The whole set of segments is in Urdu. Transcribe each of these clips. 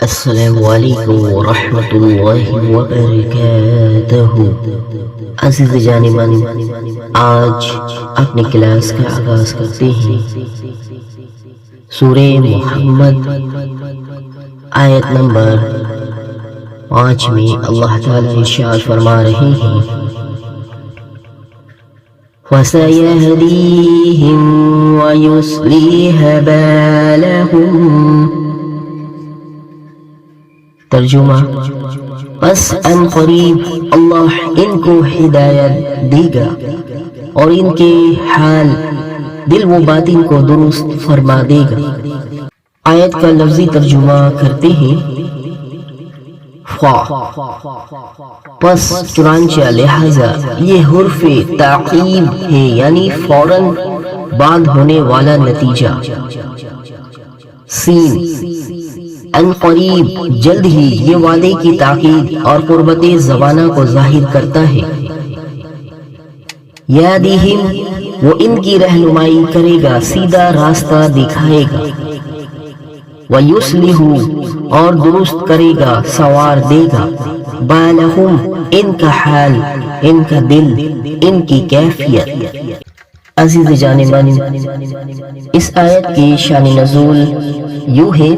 السلام علیکم ورحمۃ اللہ وبرکاتہ۔ عزیز جانبان، آج اپنی کلاس کا آغاز کرتے ہیں سورہ محمد آیت نمبر 5 میں اللہ تعالیٰ ارشاد فرما رہے ہیں وَسَيَهْدِيهِمْ وَيُصْلِحُ بَالَهُمْ۔ ترجمہ، پس ان قریب اللہ ان کو ہدایت دے گا اور ان کے حال دل و باطن کو درست فرما دے گا۔ آیت کا لفظی ترجمہ کرتے ہیں پس چنانچہ لہذا، یہ حرف تعقیب ہے، یعنی فوراً بعد ہونے والا نتیجہ۔ سین، ان قریب جلد ہی، یہ وعدے کی تاکید اور قربت زمانہ کو ظاہر کرتا ہے۔ یادہم، وہ ان کی رہنمائی کرے گا، سیدھا راستہ دکھائے گا۔ وَيُصْلِحُ، اور درست کرے گا، سنوار دے گا، بالہم، ان کا حال، ان کا دل، ان کی کیفیت۔ عزیز جانبان، اس آیت کی شان نزول یوں ہے،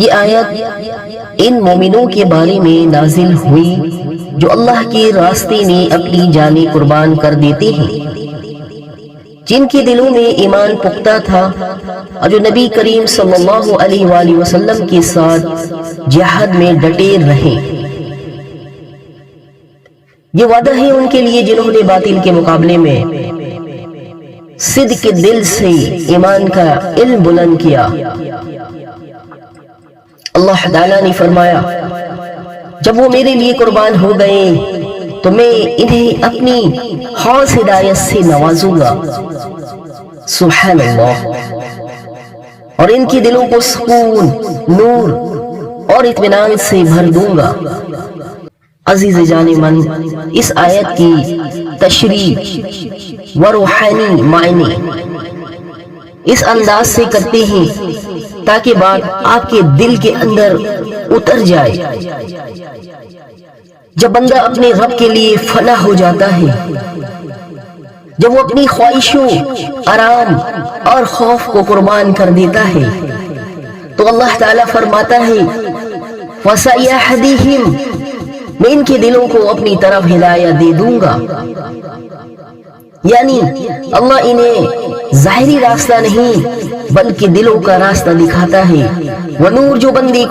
یہ آیت ان مومنوں کے بارے میں نازل ہوئی جو اللہ کے راستے میں اپنی جانیں قربان کر دیتے ہیں، جن کے دلوں میں ایمان پختہ تھا اور جو نبی کریم صلی اللہ علیہ وآلہ وسلم کے ساتھ جہاد میں ڈٹے رہے۔ یہ وعدہ ہے ان کے لیے جنہوں نے باطل کے مقابلے میں صدق دل سے ایمان کا علم بلند کیا۔ اللہ تعالیٰ نے فرمایا، جب وہ میرے لیے قربان ہو گئے تو میں انہیں اپنی خاص ہدایت سے نوازوں گا، سبحان اللہ، اور ان کی دلوں کو سکون، نور اور اطمینان سے بھر دوں گا۔ عزیز جانبان، اس آیت کی تشریح و روحانی معنی اس انداز سے کرتے ہیں تاکہ بات آپ کے دل کے اندر اتر جائے۔ جب بندہ اپنے رب کے لیے فنا ہو جاتا ہے، جب وہ اپنی خواہشوں، آرام اور خوف کو قربان کر دیتا ہے، تو اللہ تعالیٰ فرماتا ہے وَسَيَهْدِيهِمْ، میں ان کے دلوں کو اپنی طرف ہدایت دے دوں گا۔ یعنی اللہ انہیں ظاہری راستہ نہیں بلکہ دلوں کا راستہ دکھاتا ہے۔ وہ نور جو بندے